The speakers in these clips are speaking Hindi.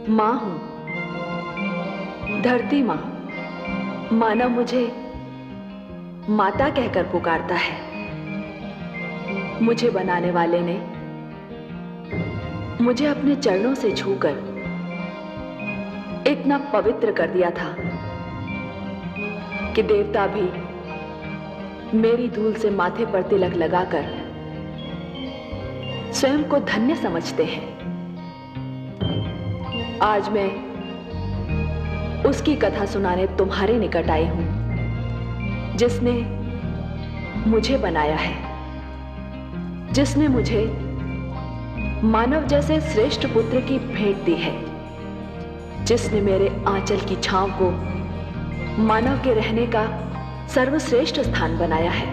माँ हूं, धरती माँ। मानव मुझे माता कहकर पुकारता है। मुझे बनाने वाले ने मुझे अपने चरणों से छूकर इतना पवित्र कर दिया था कि देवता भी मेरी धूल से माथे पर तिलक लगाकर स्वयं को धन्य समझते हैं। आज मैं उसकी कथा सुनाने तुम्हारे निकट आई हूं, जिसने मुझे बनाया है, जिसने मुझे मानव जैसे श्रेष्ठ पुत्र की भेंट दी है, जिसने मेरे आंचल की छांव को मानव के रहने का सर्वश्रेष्ठ स्थान बनाया है,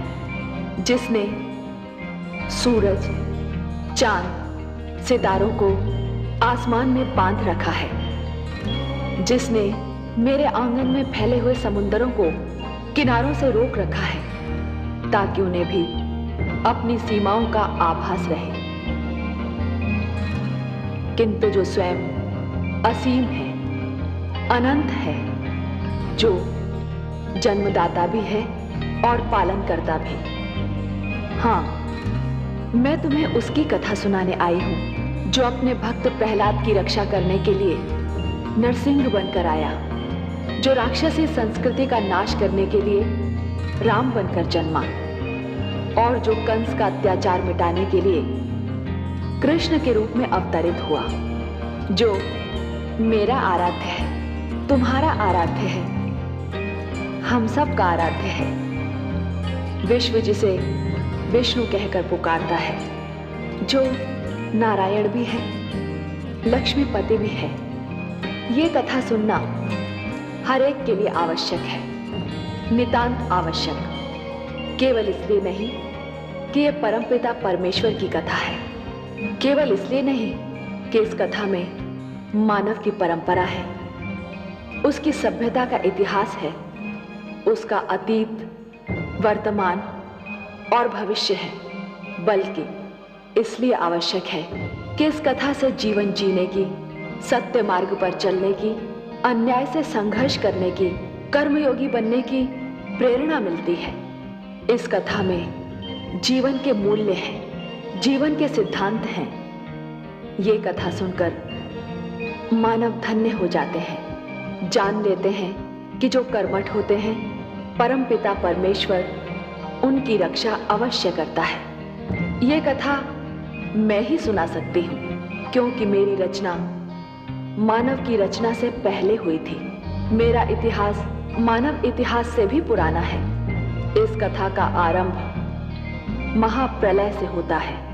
जिसने सूरज, चांद, सितारों को आसमान में बांध रखा है, जिसने मेरे आंगन में फैले हुए समुंदरों को किनारों से रोक रखा है, ताकि उन्हें भी अपनी सीमाओं का आभास रहे। किंतु जो स्वयं असीम है, अनंत है, जो जन्मदाता भी है और पालन करता भी। हाँ, मैं तुम्हें उसकी कथा सुनाने आई हूं, जो अपने भक्त प्रहलाद की रक्षा करने के लिए नरसिंह बनकर आया, जो राक्षसी संस्कृति का नाश करने के लिए राम बनकर जन्मा, और जो कंस का अत्याचार मिटाने के लिए कृष्ण के रूप में अवतरित हुआ, जो मेरा आराध्य है, तुम्हारा आराध्य है, हम सब का आराध्य है। विश्व जिसे विष्णु कहकर पुकारता है, जो नारायण भी है, लक्ष्मीपति भी है। ये कथा सुनना हर एक के लिए आवश्यक है, नितांत आवश्यक। केवल इसलिए नहीं कि ये परमपिता परमेश्वर की कथा है, केवल इसलिए नहीं कि इस कथा में मानव की परंपरा है, उसकी सभ्यता का इतिहास है, उसका अतीत, वर्तमान और भविष्य है, बल्कि इसलिए आवश्यक है कि इस कथा से जीवन जीने की, सत्य मार्ग पर चलने की, अन्याय से संघर्ष करने की, कर्मयोगी बनने की प्रेरणा मिलती है। इस कथा में जीवन के मूल्य हैं, जीवन के सिद्धांत हैं। ये कथा सुनकर मानव धन्य हो जाते हैं, जान लेते हैं कि जो कर्मठ होते हैं, परम पिता परमेश्वर उनकी रक्षा अवश्य करता है। ये कथा मैं ही सुना सकती हूँ, क्योंकि मेरी रचना मानव की रचना से पहले हुई थी। मेरा इतिहास मानव इतिहास से भी पुराना है। इस कथा का आरंभ महाप्रलय से होता है।